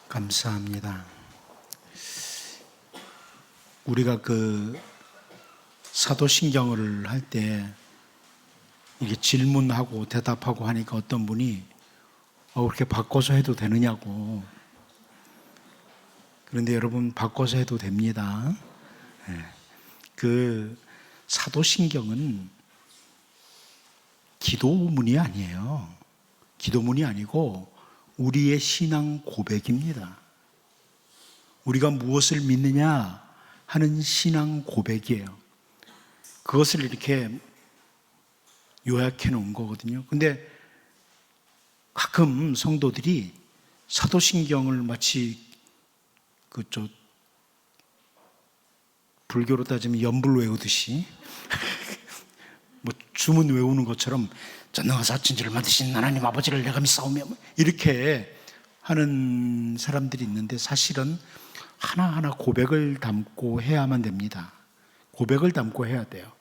감사합니다. 우리가 사도신경을 할 때 이게 질문하고 대답하고 하니까 어떤 분이 그렇게 바꿔서 해도 되느냐고. 그런데 여러분, 바꿔서 해도 됩니다. 사도신경은 기도문이 아니에요. 기도문이 아니고 우리의 신앙 고백입니다. 우리가 무엇을 믿느냐 하는 신앙 고백이에요. 그것을 이렇게 요약해 놓은 거거든요. 근데 가끔 성도들이 사도신경을 마치 불교로 따지면 연불 외우듯이 주문 외우는 것처럼 전능하사 천지를 만드신 하나님 아버지를 내가 믿사오며 이렇게 하는 사람들이 있는데, 사실은 하나하나 고백을 담고 해야만 됩니다. 고백을 담고 해야 돼요.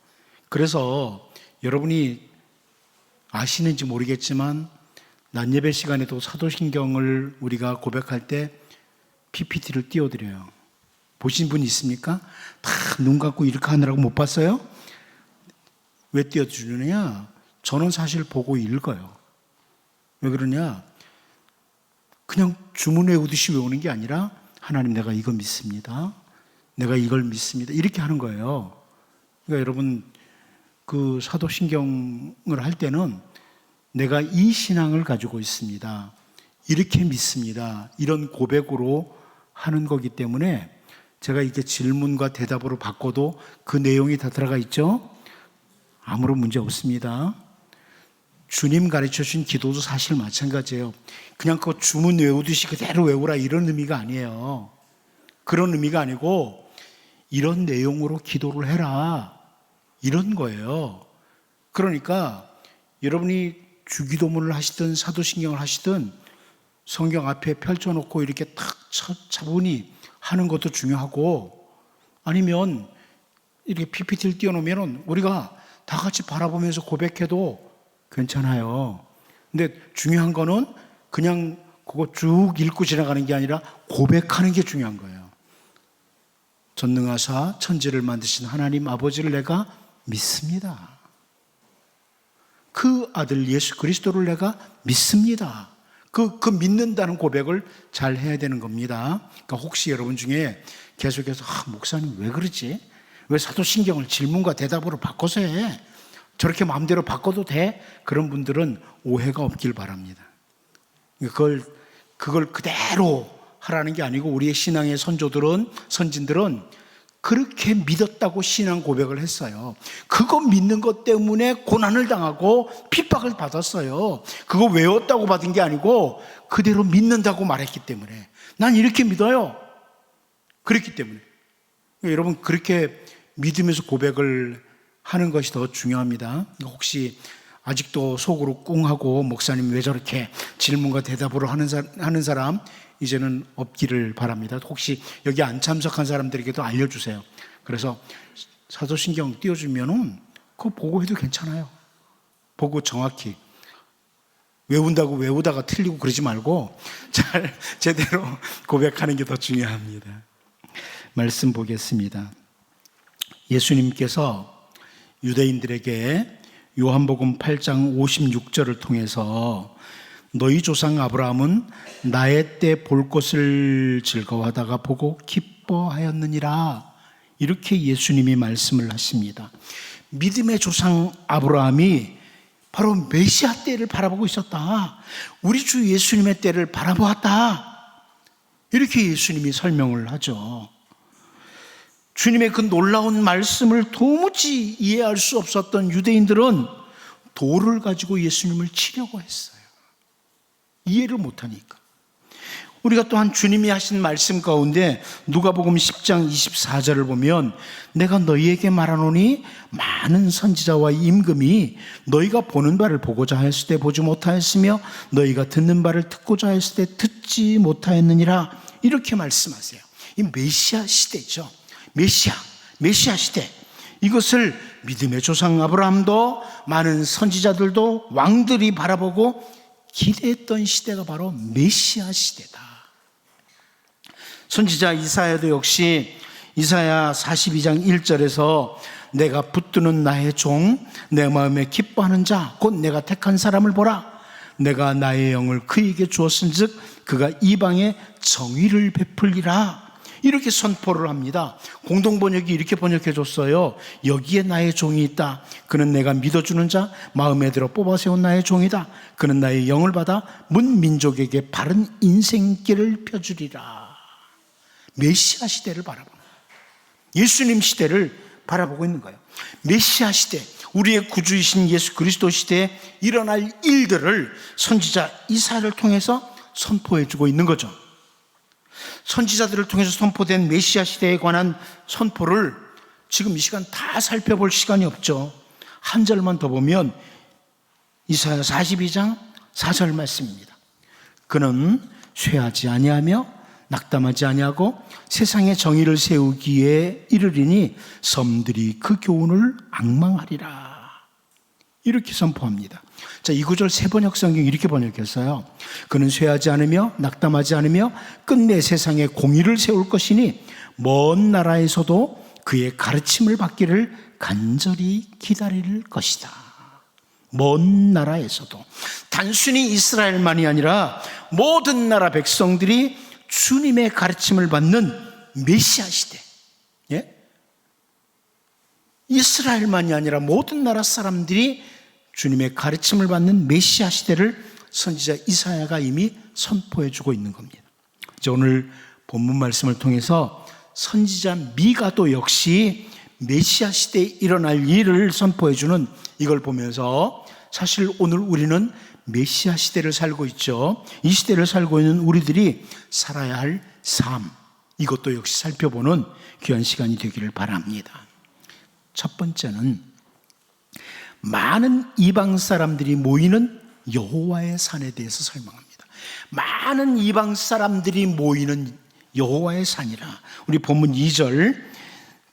그래서 여러분이 아시는지 모르겠지만 낮 예배 시간에도 사도신경을 우리가 고백할 때 PPT를 띄워드려요. 보신 분 있습니까? 다 눈 감고 이렇게 하느라고 못 봤어요? 왜 띄워주느냐? 저는 사실 보고 읽어요. 왜 그러냐? 그냥 주문 외우듯이 외우는 게 아니라 하나님, 내가 이거 믿습니다. 내가 이걸 믿습니다. 이렇게 하는 거예요. 그러니까 여러분, 사도신경을 할 때는 내가 이 신앙을 가지고 있습니다. 이렇게 믿습니다. 이런 고백으로 하는 거기 때문에 제가 이렇게 질문과 대답으로 바꿔도 그 내용이 다 들어가 있죠? 아무런 문제 없습니다. 주님 가르쳐 주신 기도도 사실 마찬가지예요. 그냥 그 주문 외우듯이 그대로 외우라 이런 의미가 아니에요. 그런 의미가 아니고 이런 내용으로 기도를 해라 이런 거예요. 그러니까 여러분이 주기도문을 하시든 사도신경을 하시든 성경 앞에 펼쳐놓고 이렇게 딱 차분히 하는 것도 중요하고, 아니면 이렇게 PPT를 띄워놓으면 우리가 다 같이 바라보면서 고백해도 괜찮아요. 근데 중요한 거는 그냥 그거 쭉 읽고 지나가는 게 아니라 고백하는 게 중요한 거예요. 전능하사 천지를 만드신 하나님 아버지를 내가 믿습니다. 그 아들 예수 그리스도를 내가 믿습니다. 그 믿는다는 고백을 잘 해야 되는 겁니다. 그러니까 혹시 여러분 중에 계속해서 목사님 왜 그러지? 왜 사도신경을 질문과 대답으로 바꿔서 해? 저렇게 마음대로 바꿔도 돼? 그런 분들은 오해가 없길 바랍니다. 그걸 그대로 하라는 게 아니고, 우리의 신앙의 선진들은 그렇게 믿었다고 신앙 고백을 했어요. 그거 믿는 것 때문에 고난을 당하고 핍박을 받았어요. 그거 외웠다고 받은 게 아니고 그대로 믿는다고 말했기 때문에, 난 이렇게 믿어요. 그랬기 때문에 여러분, 그렇게 믿으면서 고백을 하는 것이 더 중요합니다. 혹시 아직도 속으로 꿍하고 목사님 왜 저렇게 질문과 대답으로 하는 사람 이제는 없기를 바랍니다. 혹시 여기 안 참석한 사람들에게도 알려주세요. 그래서 사도신경 띄워주면은 그거 보고 해도 괜찮아요. 보고 정확히 외운다고 외우다가 틀리고 그러지 말고 잘 제대로 고백하는 게 더 중요합니다. 말씀 보겠습니다. 예수님께서 유대인들에게 요한복음 8장 56절을 통해서 너희 조상 아브라함은 나의 때 볼 것을 즐거워하다가 보고 기뻐하였느니라, 이렇게 예수님이 말씀을 하십니다. 믿음의 조상 아브라함이 바로 메시아 때를 바라보고 있었다. 우리 주 예수님의 때를 바라보았다. 이렇게 예수님이 설명을 하죠. 주님의 그 놀라운 말씀을 도무지 이해할 수 없었던 유대인들은 돌을 가지고 예수님을 치려고 했어요. 이해를 못하니까. 우리가 또한 주님이 하신 말씀 가운데 누가복음 10장 24절을 보면 내가 너희에게 말하노니 많은 선지자와 임금이 너희가 보는 바를 보고자 하였을 때 보지 못하였으며 너희가 듣는 바를 듣고자 하였을 때 듣지 못하였느니라, 이렇게 말씀하세요. 이 메시아 시대죠. 메시아 시대. 이것을 믿음의 조상 아브라함도 많은 선지자들도 왕들이 바라보고 기대했던 시대가 바로 메시아 시대다. 선지자 이사야도 역시 이사야 42장 1절에서 내가 붙드는 나의 종, 내 마음에 기뻐하는 자, 곧 내가 택한 사람을 보라. 내가 나의 영을 그에게 주었은즉 그가 이방에 정의를 베풀리라. 이렇게 선포를 합니다. 공동번역이 이렇게 번역해 줬어요. 여기에 나의 종이 있다. 그는 내가 믿어주는 자, 마음에 들어 뽑아세운 나의 종이다. 그는 나의 영을 받아 문 민족에게 바른 인생길을 펴주리라. 메시아 시대를 바라보는, 예수님 시대를 바라보고 있는 거예요. 메시아 시대, 우리의 구주이신 예수 그리스도 시대에 일어날 일들을 선지자 이사야를 통해서 선포해주고 있는 거죠. 선지자들을 통해서 선포된 메시아 시대에 관한 선포를 지금 이 시간 다 살펴볼 시간이 없죠. 한 절만 더 보면 이사야 42장 4절 말씀입니다. 그는 쇠하지 아니하며 낙담하지 아니하고 세상에 정의를 세우기에 이르리니 섬들이 그 교훈을 앙망하리라. 이렇게 선포합니다. 자, 이 구절 세번역 성경 이렇게 번역했어요. 그는 쇠하지 않으며 낙담하지 않으며 끝내 세상에 공의를 세울 것이니 먼 나라에서도 그의 가르침을 받기를 간절히 기다릴 것이다. 먼 나라에서도, 단순히 이스라엘만이 아니라 모든 나라 백성들이 주님의 가르침을 받는 메시아 시대, 예? 이스라엘만이 아니라 모든 나라 사람들이 주님의 가르침을 받는 메시아 시대를 선지자 이사야가 이미 선포해주고 있는 겁니다. 오늘 본문 말씀을 통해서 선지자 미가도 역시 메시아 시대에 일어날 일을 선포해주는 이걸 보면서 사실 오늘 우리는 메시아 시대를 살고 있죠. 이 시대를 살고 있는 우리들이 살아야 할 삶, 이것도 역시 살펴보는 귀한 시간이 되기를 바랍니다. 첫 번째는 많은 이방 사람들이 모이는 여호와의 산에 대해서 설명합니다. 많은 이방 사람들이 모이는 여호와의 산이라. 우리 본문 2절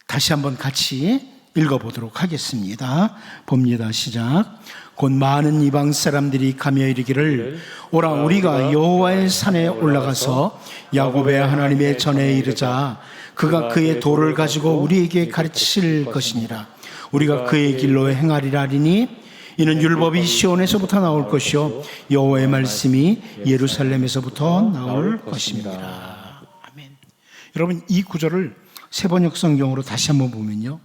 다시 한번 같이 읽어보도록 하겠습니다. 봅니다. 시작. 곧 많은 이방 사람들이 가며 이르기를 오라 우리가 여호와의 산에 올라가서 야곱의 하나님의 전에 이르자. 그가 그의 도를 가지고 우리에게 가르칠 것이니라. 우리가 그의 길로 행하리라 하리니 이는 율법이 시온에서부터 나올 것이요 여호와의 말씀이 예루살렘에서부터 나올 것입니다. 아멘. 여러분, 이 구절을 세번역 성경으로 다시 한번 보면요,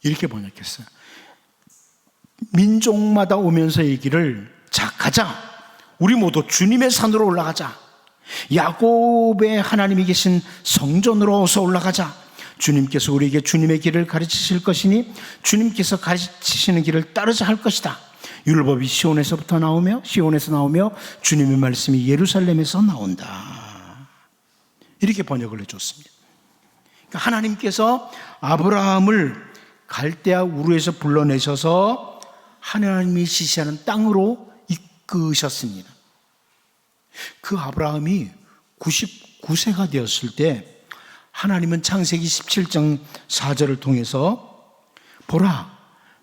이렇게 번역했어요. 민족마다 오면서 얘기를, 자 가자, 우리 모두 주님의 산으로 올라가자. 야곱의 하나님이 계신 성전으로 어서 올라가자. 주님께서 우리에게 주님의 길을 가르치실 것이니 주님께서 가르치시는 길을 따르자 할 것이다. 율법이 시온에서 나오며 주님의 말씀이 예루살렘에서 나온다. 이렇게 번역을 해줬습니다. 그러니까 하나님께서 아브라함을 갈대아 우르에서 불러내셔서 하나님이 지시하는 땅으로 이끄셨습니다. 그 아브라함이 99세가 되었을 때 하나님은 창세기 17장 4절을 통해서 보라,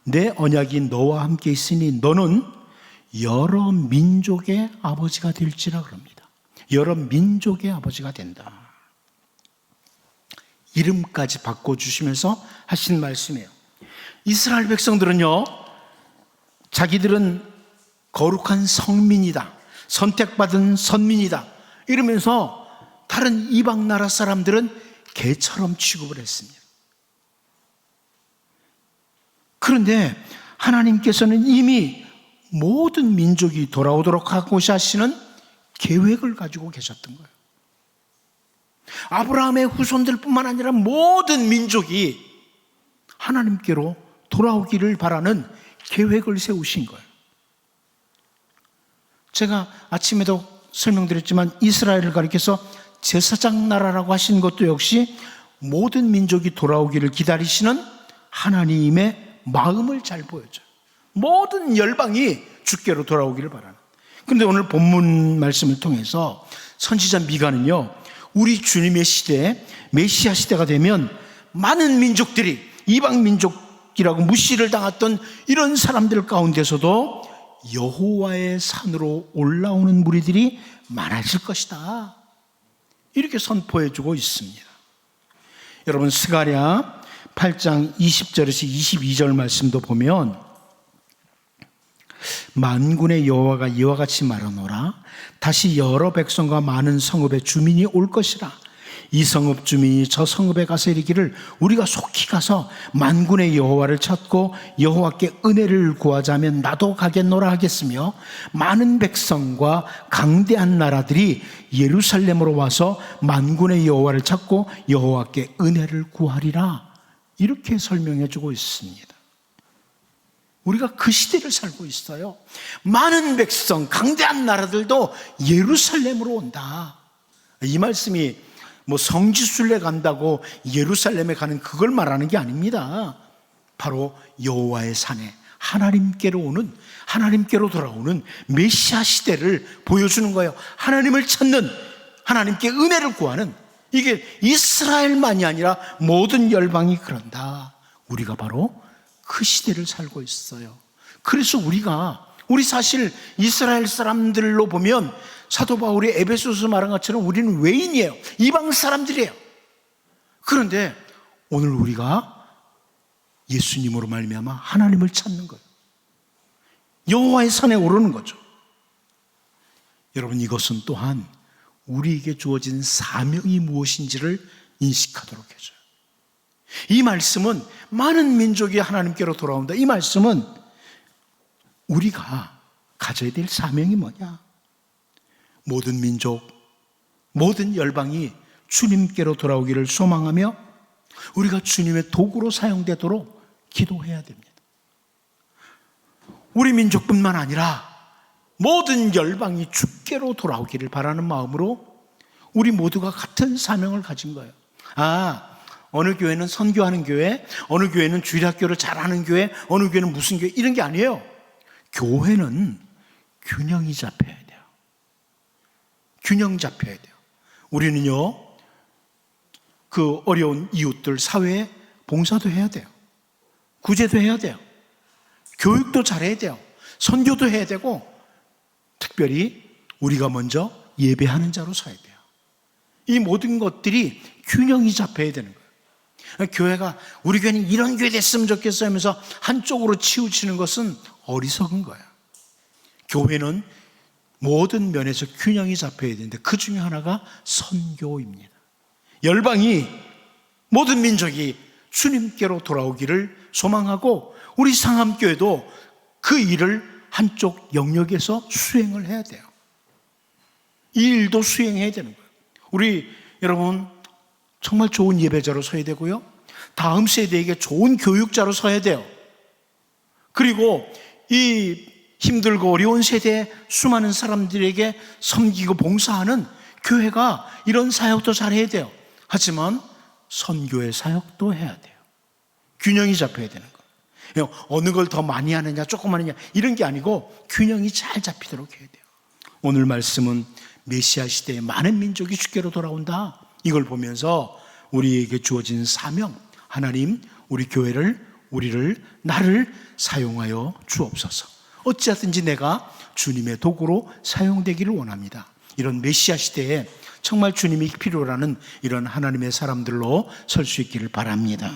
내 언약이 너와 함께 있으니 너는 여러 민족의 아버지가 될지라 그럽니다. 여러 민족의 아버지가 된다. 이름까지 바꿔주시면서 하신 말씀이에요. 이스라엘 백성들은요, 자기들은 거룩한 성민이다, 선택받은 선민이다 이러면서 다른 이방 나라 사람들은 개처럼 취급을 했습니다. 그런데 하나님께서는 이미 모든 민족이 돌아오도록 하고자 하시는 계획을 가지고 계셨던 거예요. 아브라함의 후손들뿐만 아니라 모든 민족이 하나님께로 돌아오기를 바라는 계획을 세우신 거예요. 제가 아침에도 설명드렸지만 이스라엘을 가리켜서 제사장 나라라고 하신 것도 역시 모든 민족이 돌아오기를 기다리시는 하나님의 마음을 잘 보여줘요. 모든 열방이 주께로 돌아오기를 바라는. 그런데 오늘 본문 말씀을 통해서 선지자 미가는요, 우리 주님의 시대, 메시아 시대가 되면 많은 민족들이, 이방 민족이라고 무시를 당했던 이런 사람들 가운데서도 여호와의 산으로 올라오는 무리들이 많아질 것이다. 이렇게 선포해주고 있습니다. 여러분, 스가랴 8장 20절에서 22절 말씀도 보면 만군의 여호와가 이와 같이 말하노라. 다시 여러 백성과 많은 성읍의 주민이 올 것이라. 이 성읍 주민이 저 성읍에 가서 이르기를 우리가 속히 가서 만군의 여호와를 찾고 여호와께 은혜를 구하자면 나도 가겠노라 하겠으며, 많은 백성과 강대한 나라들이 예루살렘으로 와서 만군의 여호와를 찾고 여호와께 은혜를 구하리라. 이렇게 설명해 주고 있습니다. 우리가 그 시대를 살고 있어요. 많은 백성, 강대한 나라들도 예루살렘으로 온다. 이 말씀이 성지순례 간다고 예루살렘에 가는 그걸 말하는 게 아닙니다. 바로 여호와의 산에 하나님께로 오는, 하나님께로 돌아오는 메시아 시대를 보여주는 거예요. 하나님을 찾는, 하나님께 은혜를 구하는, 이게 이스라엘만이 아니라 모든 열방이 그런다. 우리가 바로 그 시대를 살고 있어요. 그래서 우리 사실 이스라엘 사람들로 보면 사도 바울이 에베소서 말한 것처럼 우리는 외인이에요. 이방 사람들이에요. 그런데 오늘 우리가 예수님으로 말미암아 하나님을 찾는 거예요. 여호와의 산에 오르는 거죠. 여러분, 이것은 또한 우리에게 주어진 사명이 무엇인지를 인식하도록 해줘요. 이 말씀은 많은 민족이 하나님께로 돌아온다. 이 말씀은 우리가 가져야 될 사명이 뭐냐? 모든 민족, 모든 열방이 주님께로 돌아오기를 소망하며 우리가 주님의 도구로 사용되도록 기도해야 됩니다. 우리 민족뿐만 아니라 모든 열방이 주께로 돌아오기를 바라는 마음으로 우리 모두가 같은 사명을 가진 거예요. 어느 교회는 선교하는 교회, 어느 교회는 주일학교를 잘하는 교회, 어느 교회는 무슨 교회, 이런 게 아니에요. 교회는 균형이 잡혀야 돼요. 균형 잡혀야 돼요. 우리는요, 그 어려운 이웃들 사회에 봉사도 해야 돼요. 구제도 해야 돼요. 교육도 잘해야 돼요. 선교도 해야 되고, 특별히 우리가 먼저 예배하는 자로 서야 돼요. 이 모든 것들이 균형이 잡혀야 되는 거예요. 교회가 우리 교회는 이런 교회 됐으면 좋겠어 하면서 한쪽으로 치우치는 것은 어리석은 거예요. 교회는 모든 면에서 균형이 잡혀야 되는데 그 중에 하나가 선교입니다. 열방이, 모든 민족이 주님께로 돌아오기를 소망하고 우리 상암교회도 그 일을 한쪽 영역에서 수행을 해야 돼요. 이 일도 수행해야 되는 거예요. 우리 여러분 정말 좋은 예배자로 서야 되고요, 다음 세대에게 좋은 교육자로 서야 돼요. 그리고 이 힘들고 어려운 세대의 수많은 사람들에게 섬기고 봉사하는 교회가 이런 사역도 잘해야 돼요. 하지만 선교의 사역도 해야 돼요. 균형이 잡혀야 되는 거예요. 어느 걸 더 많이 하느냐 조금 하느냐 이런 게 아니고 균형이 잘 잡히도록 해야 돼요. 오늘 말씀은 메시아 시대에 많은 민족이 주께로 돌아온다, 이걸 보면서 우리에게 주어진 사명, 하나님 우리 교회를, 우리를, 나를 사용하여 주옵소서. 어찌하든지 내가 주님의 도구로 사용되기를 원합니다. 이런 메시아 시대에 정말 주님이 필요라는 이런 하나님의 사람들로 설 수 있기를 바랍니다.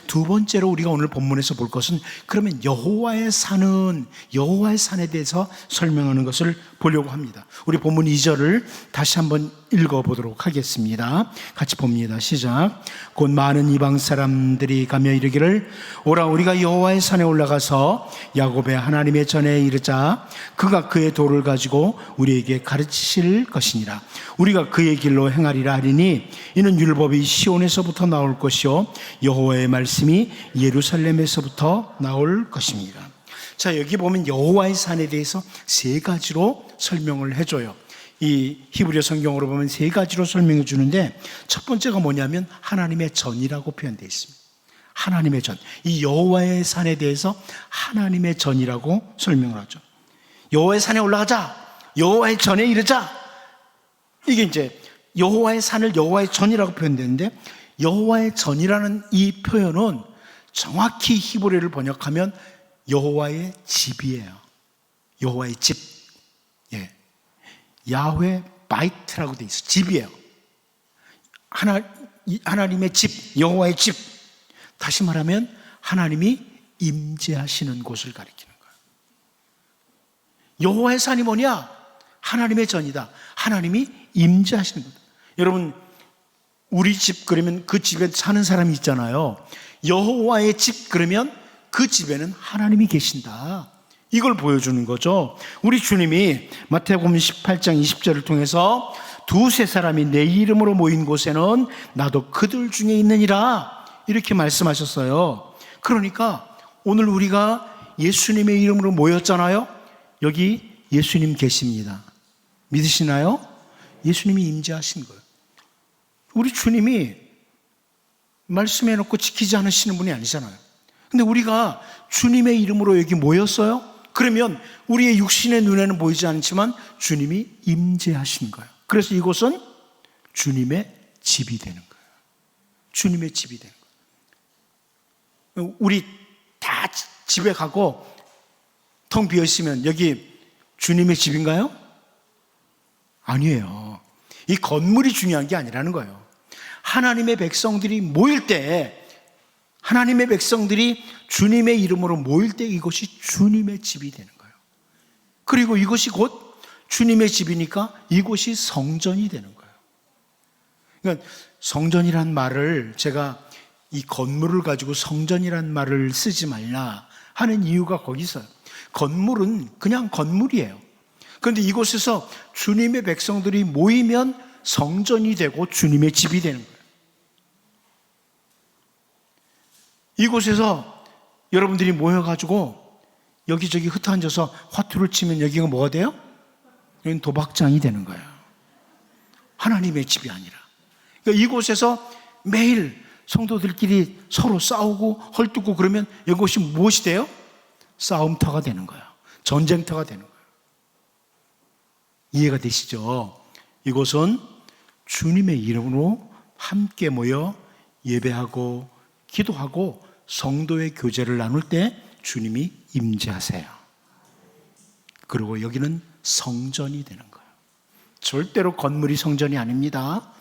두 번째로 우리가 오늘 본문에서 볼 것은, 그러면 여호와의 산은, 여호와의 산에 대해서 설명하는 것을 보려고 합니다. 우리 본문 2절을 다시 한번 읽어보도록 하겠습니다. 같이 봅니다. 시작. 곧 많은 이방 사람들이 가며 이르기를 오라, 우리가 여호와의 산에 올라가서 야곱의 하나님의 전에 이르자. 그가 그의 도를 가지고 우리에게 가르치실 것이니라. 우리가 그의 길로 행하리라 하리니 이는 율법이 시온에서부터 나올 것이요 여호와의 말씀이 예루살렘에서부터 나올 것입니다. 자, 여기 보면 여호와의 산에 대해서 세 가지로 설명을 해줘요. 이 히브리어 성경으로 보면 세 가지로 설명해 주는데, 첫 번째가 뭐냐면 하나님의 전이라고 표현되어 있습니다. 하나님의 전. 이 여호와의 산에 대해서 하나님의 전이라고 설명을 하죠. 여호와의 산에 올라가자, 여호와의 전에 이르자. 이게 이제 여호와의 산을 여호와의 전이라고 표현되는데, 여호와의 전이라는 이 표현은 정확히 히브리어를 번역하면 여호와의 집이에요. 여호와의 집. 예. 야훼 바이트라고 돼 있어요. 집이에요. 하나님의 집, 여호와의 집. 다시 말하면 하나님이 임재하시는 곳을 가리키는 거예요. 여호와의 산이 뭐냐? 하나님의 전이다. 하나님이 임재하시는 거다. 여러분, 우리 집 그러면 그 집에 사는 사람이 있잖아요. 여호와의 집 그러면 그 집에는 하나님이 계신다. 이걸 보여주는 거죠. 우리 주님이 마태복음 18장 20절을 통해서 두세 사람이 내 이름으로 모인 곳에는 나도 그들 중에 있느니라 이렇게 말씀하셨어요. 그러니까 오늘 우리가 예수님의 이름으로 모였잖아요. 여기 예수님 계십니다. 믿으시나요? 예수님이 임재하신 거예요. 우리 주님이 말씀해놓고 지키지 않으시는 분이 아니잖아요. 근데 우리가 주님의 이름으로 여기 모였어요? 그러면 우리의 육신의 눈에는 보이지 않지만 주님이 임재하신 거예요. 그래서 이곳은 주님의 집이 되는 거예요. 주님의 집이 되는 거예요. 우리 다 집에 가고 텅 비어 있으면 여기 주님의 집인가요? 아니에요. 이 건물이 중요한 게 아니라는 거예요. 하나님의 백성들이 모일 때, 하나님의 백성들이 주님의 이름으로 모일 때 이것이 주님의 집이 되는 거예요. 그리고 이것이 곧 주님의 집이니까 이곳이 성전이 되는 거예요. 그러니까 성전이란 말을 제가 이 건물을 가지고 성전이란 말을 쓰지 말라 하는 이유가 거기 있어요. 건물은 그냥 건물이에요. 그런데 이곳에서 주님의 백성들이 모이면 성전이 되고 주님의 집이 되는 거예요. 이곳에서 여러분들이 모여가지고 여기저기 흩어앉아서 화투를 치면 여기가 뭐가 돼요? 여기는 도박장이 되는 거예요. 하나님의 집이 아니라. 그러니까 이곳에서 매일 성도들끼리 서로 싸우고 헐뜯고 그러면 이곳이 무엇이 돼요? 싸움터가 되는 거예요. 전쟁터가 되는 거예요. 이해가 되시죠? 이곳은 주님의 이름으로 함께 모여 예배하고 기도하고 성도의 교제를 나눌 때 주님이 임재하세요. 그리고 여기는 성전이 되는 거예요. 절대로 건물이 성전이 아닙니다.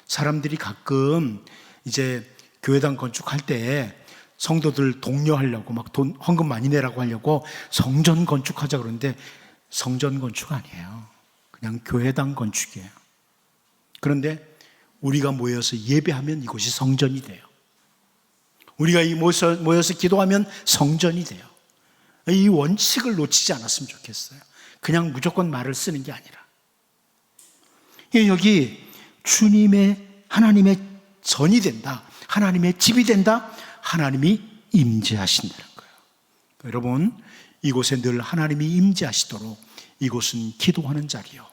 사람들이 가끔 이제 교회당 건축할 때 성도들 독려하려고 막 돈 헌금 많이 내라고 하려고 성전 건축하자 그러는데 성전 건축 아니에요. 그냥 교회당 건축이에요. 그런데 우리가 모여서 예배하면 이곳이 성전이 돼요. 우리가 모여서 기도하면 성전이 돼요. 이 원칙을 놓치지 않았으면 좋겠어요. 그냥 무조건 말을 쓰는 게 아니라. 여기 주님의 하나님의 전이 된다. 하나님의 집이 된다. 하나님이 임재하신다는 거예요. 여러분, 이곳에 늘 하나님이 임재하시도록 이곳은 기도하는 자리요,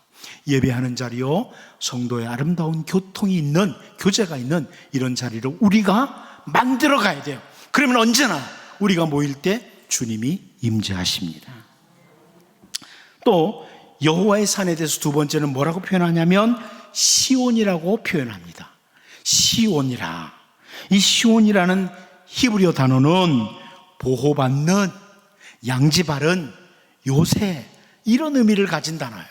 예배하는 자리요, 성도의 아름다운 교통이 있는, 교제가 있는 이런 자리로 우리가 만들어 가야 돼요. 그러면 언제나 우리가 모일 때 주님이 임재하십니다. 또 여호와의 산에 대해서 두 번째는 뭐라고 표현하냐면 시온이라고 표현합니다. 시온이라. 이 시온이라는 히브리어 단어는 보호받는, 양지바른, 요새 이런 의미를 가진 단어예요.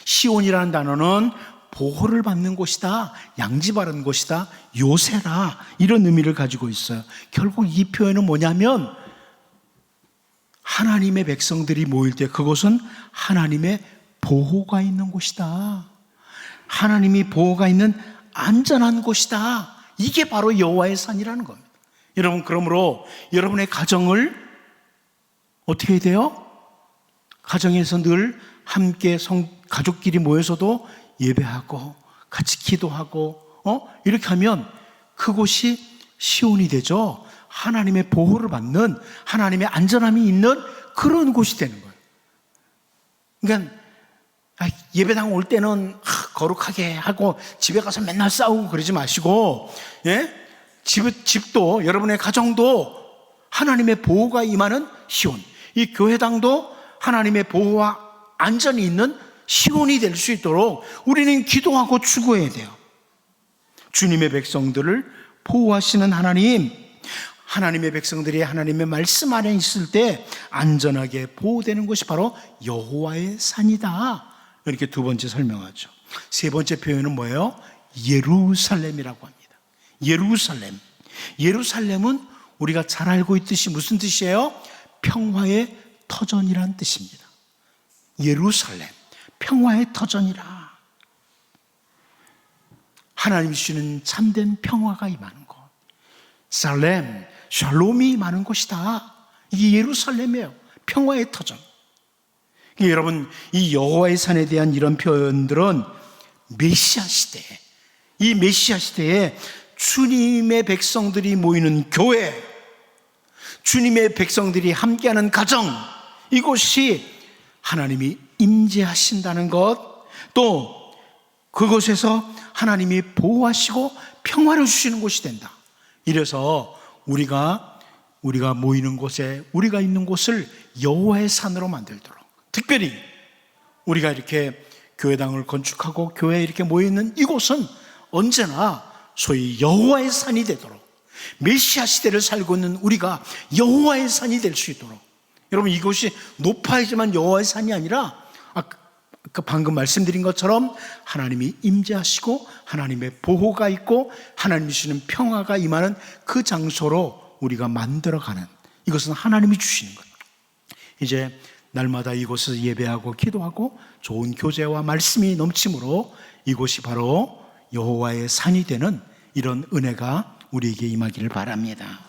시온이라는 단어는 보호를 받는 곳이다, 양지바른 곳이다, 요새라 이런 의미를 가지고 있어요. 결국 이 표현은 뭐냐면 하나님의 백성들이 모일 때 그곳은 하나님의 보호가 있는 곳이다. 하나님이 보호가 있는 안전한 곳이다. 이게 바로 여호와의 산이라는 겁니다. 여러분, 그러므로 여러분의 가정을 어떻게 해야 돼요? 가정에서 늘 함께 가족끼리 모여서도 예배하고 같이 기도하고 이렇게 하면 그곳이 시온이 되죠. 하나님의 보호를 받는, 하나님의 안전함이 있는 그런 곳이 되는 거예요. 그러니까 예배당 올 때는 거룩하게 하고 집에 가서 맨날 싸우고 그러지 마시고, 집도, 여러분의 가정도 하나님의 보호가 임하는 시온, 이 교회당도 하나님의 보호와 안전이 있는 시온이 될 수 있도록 우리는 기도하고 추구해야 돼요. 주님의 백성들을 보호하시는 하나님, 하나님의 백성들이 하나님의 말씀 안에 있을 때 안전하게 보호되는 것이 바로 여호와의 산이다. 이렇게 두 번째 설명하죠. 세 번째 표현은 뭐예요? 예루살렘이라고 합니다. 예루살렘. 예루살렘은 우리가 잘 알고 있듯이 무슨 뜻이에요? 평화의 터전이란 뜻입니다. 예루살렘, 평화의 터전이라. 하나님이 주시는 참된 평화가 임하는 곳. 살렘, 샬롬이 임하는 곳이다. 이게 예루살렘이에요. 평화의 터전. 여러분, 이 여호와의 산에 대한 이런 표현들은 메시아 시대에, 이 메시아 시대에 주님의 백성들이 모이는 교회, 주님의 백성들이 함께하는 가정, 이곳이 하나님이 임재하신다는 것, 또 그곳에서 하나님이 보호하시고 평화를 주시는 곳이 된다. 이래서 우리가 모이는 곳에, 우리가 있는 곳을 여호와의 산으로 만들도록, 특별히 우리가 이렇게 교회당을 건축하고 교회에 이렇게 모여있는 이곳은 언제나 소위 여호와의 산이 되도록, 메시아 시대를 살고 있는 우리가 여호와의 산이 될 수 있도록, 여러분, 이곳이 높아야지만 여호와의 산이 아니라 아까 방금 말씀드린 것처럼 하나님이 임재하시고 하나님의 보호가 있고 하나님이 주시는 평화가 임하는 그 장소로 우리가 만들어가는, 이것은 하나님이 주시는 것. 이제 날마다 이곳에서 예배하고 기도하고 좋은 교제와 말씀이 넘침으로 이곳이 바로 여호와의 산이 되는 이런 은혜가 우리에게 임하기를 바랍니다.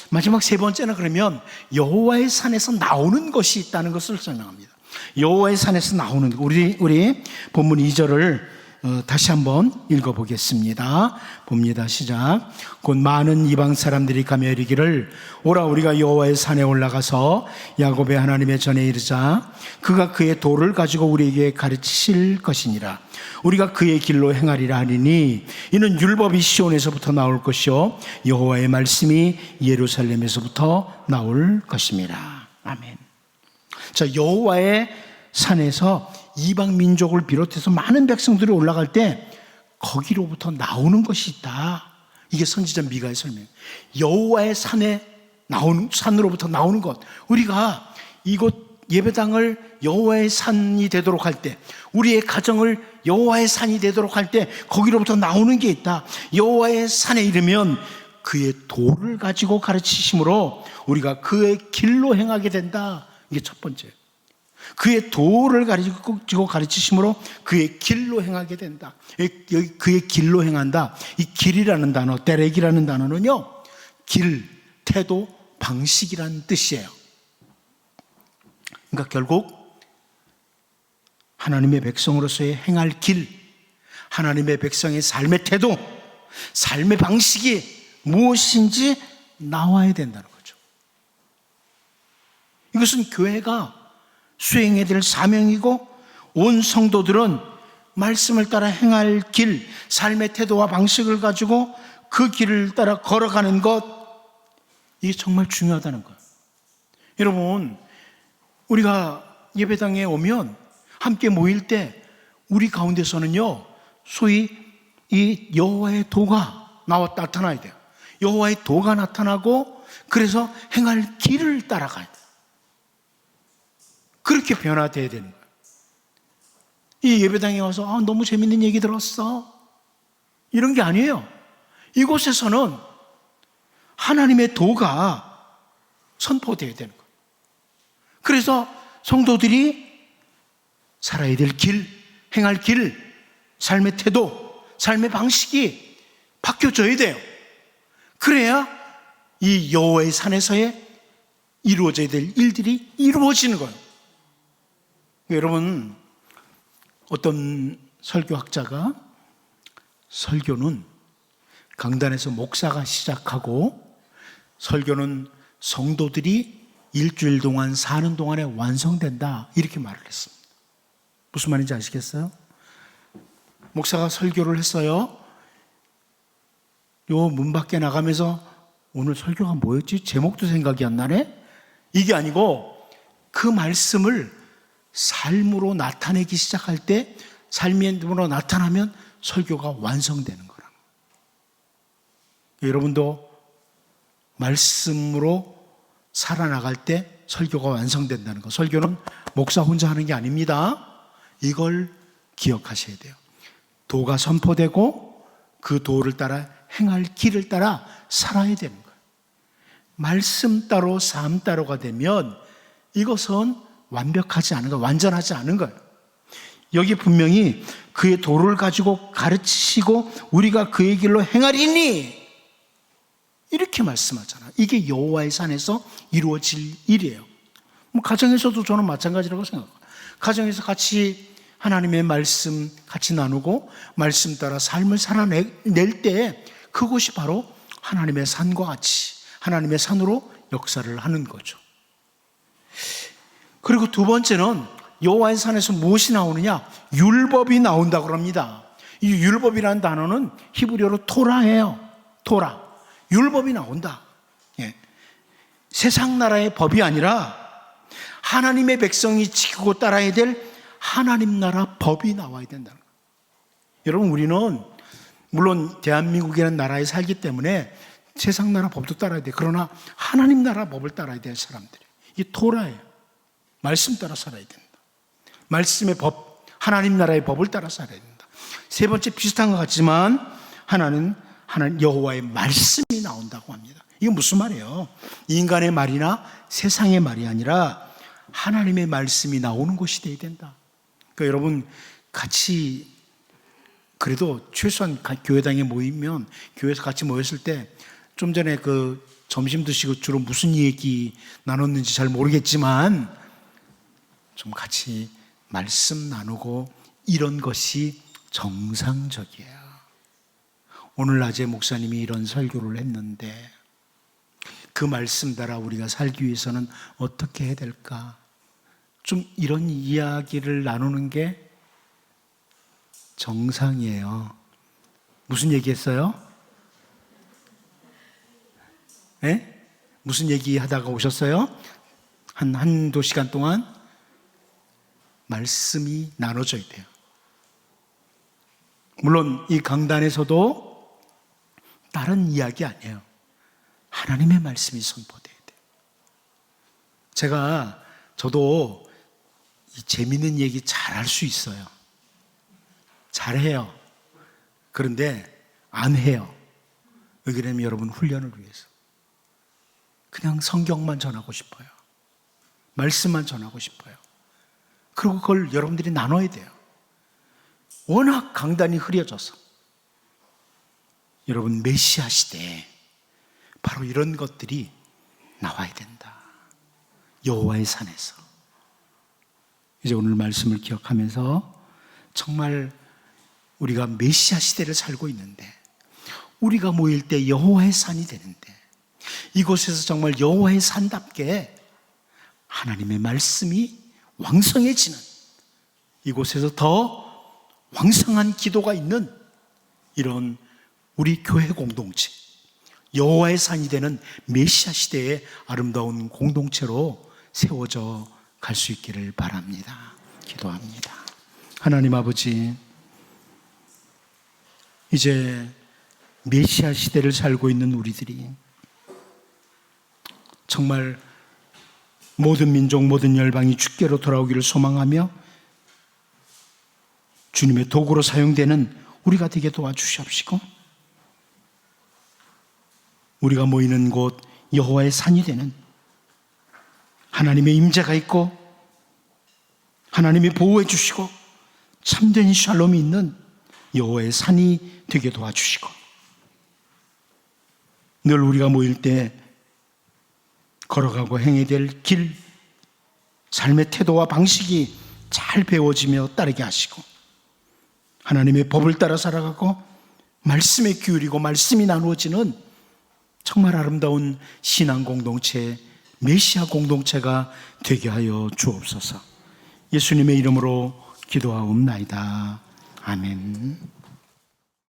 마지막 세 번째는 그러면 여호와의 산에서 나오는 것이 있다는 것을 설명합니다. 여호와의 산에서 나오는, 우리 본문 2절을 다시 한번 읽어보겠습니다. 봅니다. 시작. 곧 많은 이방 사람들이 가며 이르기를 오라 우리가 여호와의 산에 올라가서 야곱의 하나님의 전에 이르자 그가 그의 도를 가지고 우리에게 가르치실 것이니라. 우리가 그의 길로 행하리라 하리니 이는 율법이 시온에서부터 나올 것이요 여호와의 말씀이 예루살렘에서부터 나올 것입니다. 아멘. 자, 여호와의 산에서 이방 민족을 비롯해서 많은 백성들이 올라갈 때 거기로부터 나오는 것이 있다. 이게 선지자 미가의 설명. 여호와의 산으로부터 나오는 것. 우리가 이곳 예배당을 여호와의 산이 되도록 할 때, 우리의 가정을 여호와의 산이 되도록 할 때 거기로부터 나오는 게 있다. 여호와의 산에 이르면 그의 도를 가지고 가르치심으로 우리가 그의 길로 행하게 된다. 이게 첫 번째. 그의 도를 가지고 가르치심으로 그의 길로 행하게 된다. 여기 그의 길로 행한다. 이 길이라는 단어, 데렉이라는 단어는요, 길, 태도, 방식이라는 뜻이에요. 그러니까 결국 하나님의 백성으로서의 행할 길, 하나님의 백성의 삶의 태도, 삶의 방식이 무엇인지 나와야 된다는 거죠. 이것은 교회가 수행해야 될 사명이고, 온 성도들은 말씀을 따라 행할 길, 삶의 태도와 방식을 가지고 그 길을 따라 걸어가는 것, 이게 정말 중요하다는 거예요. 여러분, 우리가 예배당에 오면 함께 모일 때 우리 가운데서는요, 소위 이 여호와의 도가 나타나야 돼요. 여호와의 도가 나타나고, 그래서 행할 길을 따라가야 돼요. 그렇게 변화되어야 되는 거예요. 이 예배당에 와서 너무 재밌는 얘기 들었어, 이런 게 아니에요. 이곳에서는 하나님의 도가 선포되어야 되는 거예요. 그래서 성도들이 살아야 될 길, 행할 길, 삶의 태도, 삶의 방식이 바뀌어져야 돼요. 그래야 이 여호와의 산에서의 이루어져야 될 일들이 이루어지는 거예요. 여러분, 어떤 설교학자가 설교는 강단에서 목사가 시작하고 설교는 성도들이 일주일 동안 사는 동안에 완성된다, 이렇게 말을 했습니다. 무슨 말인지 아시겠어요? 목사가 설교를 했어요. 요 문 밖에 나가면서 오늘 설교가 뭐였지? 제목도 생각이 안 나네? 이게 아니고 그 말씀을 삶으로 나타내기 시작할 때, 삶으로 나타나면 설교가 완성되는 거라는 거예요. 여러분도 말씀으로 살아나갈 때 설교가 완성된다는 거. 설교는 목사 혼자 하는 게 아닙니다. 이걸 기억하셔야 돼요. 도가 선포되고 그 도를 따라 행할 길을 따라 살아야 되는 거예요. 말씀 따로 삶 따로가 되면 이것은 완벽하지 않은 거예요. 완전하지 않은 거예요. 여기 분명히 그의 도를 가지고 가르치시고 우리가 그의 길로 행하리니 이렇게 말씀하잖아요. 이게 여호와의 산에서 이루어질 일이에요. 가정에서도 저는 마찬가지라고 생각해요. 가정에서 같이 하나님의 말씀 같이 나누고 말씀 따라 삶을 살아낼 때 그것이 바로 하나님의 산과 같이 하나님의 산으로 역사를 하는 거죠. 그리고 두 번째는 여호와의 산에서 무엇이 나오느냐? 율법이 나온다고 합니다. 이 율법이라는 단어는 히브리어로 토라예요. 토라. 율법이 나온다. 예. 세상 나라의 법이 아니라 하나님의 백성이 지키고 따라야 될 하나님 나라 법이 나와야 된다는 거예요. 여러분, 우리는 물론 대한민국이라는 나라에 살기 때문에 세상 나라 법도 따라야 돼요. 그러나 하나님 나라 법을 따라야 될 사람들이 이게 토라예요. 말씀 따라 살아야 된다. 말씀의 법, 하나님 나라의 법을 따라 살아야 된다. 세 번째 비슷한 것 같지만 하나님 여호와의 말씀이 나온다고 합니다. 이게 무슨 말이에요? 인간의 말이나 세상의 말이 아니라 하나님의 말씀이 나오는 곳이 되어야 된다. 그러니까 여러분 같이 그래도 최소한 교회당에 모이면 교회에서 같이 모였을 때 좀 전에 그 점심 드시고 주로 무슨 얘기 나눴는지 잘 모르겠지만 좀 같이 말씀 나누고 이런 것이 정상적이에요. 오늘 낮에 목사님이 이런 설교를 했는데 그 말씀 따라 우리가 살기 위해서는 어떻게 해야 될까? 좀 이런 이야기를 나누는 게 정상이에요. 무슨 얘기 했어요? 네? 무슨 얘기 하다가 오셨어요? 한두 시간 동안 말씀이 나눠져야 돼요. 물론 이 강단에서도 다른 이야기 아니에요. 하나님의 말씀이 선포돼야 돼요. 저도 이 재밌는 얘기 잘 할 수 있어요. 잘해요. 그런데 안 해요. 왜 그러냐면 여러분 훈련을 위해서. 그냥 성경만 전하고 싶어요. 말씀만 전하고 싶어요. 그리고 그걸 여러분들이 나눠야 돼요. 워낙 강단이 흐려져서. 여러분 메시아 시대에 바로 이런 것들이 나와야 된다. 여호와의 산에서. 이제 오늘 말씀을 기억하면서 정말 우리가 메시아 시대를 살고 있는데 우리가 모일 때 여호와의 산이 되는데 이곳에서 정말 여호와의 산답게 하나님의 말씀이 왕성해지는 이곳에서 더 왕성한 기도가 있는 이런 우리 교회 공동체 여호와의 산이 되는 메시아 시대의 아름다운 공동체로 세워져 갈 수 있기를 바랍니다. 기도합니다. 하나님 아버지, 이제 메시아 시대를 살고 있는 우리들이 정말 모든 민족 모든 열방이 주께로 돌아오기를 소망하며 주님의 도구로 사용되는 우리가 되게 도와주시옵시고 우리가 모이는 곳 여호와의 산이 되는 하나님의 임재가 있고 하나님이 보호해 주시고 참된 샬롬이 있는 여호와의 산이 되게 도와주시고 늘 우리가 모일 때 걸어가고 행해야 될 길, 삶의 태도와 방식이 잘 배워지며 따르게 하시고 하나님의 법을 따라 살아가고 말씀에 기울이고 말씀이 나누어지는 정말 아름다운 신앙 공동체, 메시아 공동체가 되게 하여 주옵소서. 예수님의 이름으로 기도하옵나이다. 아멘.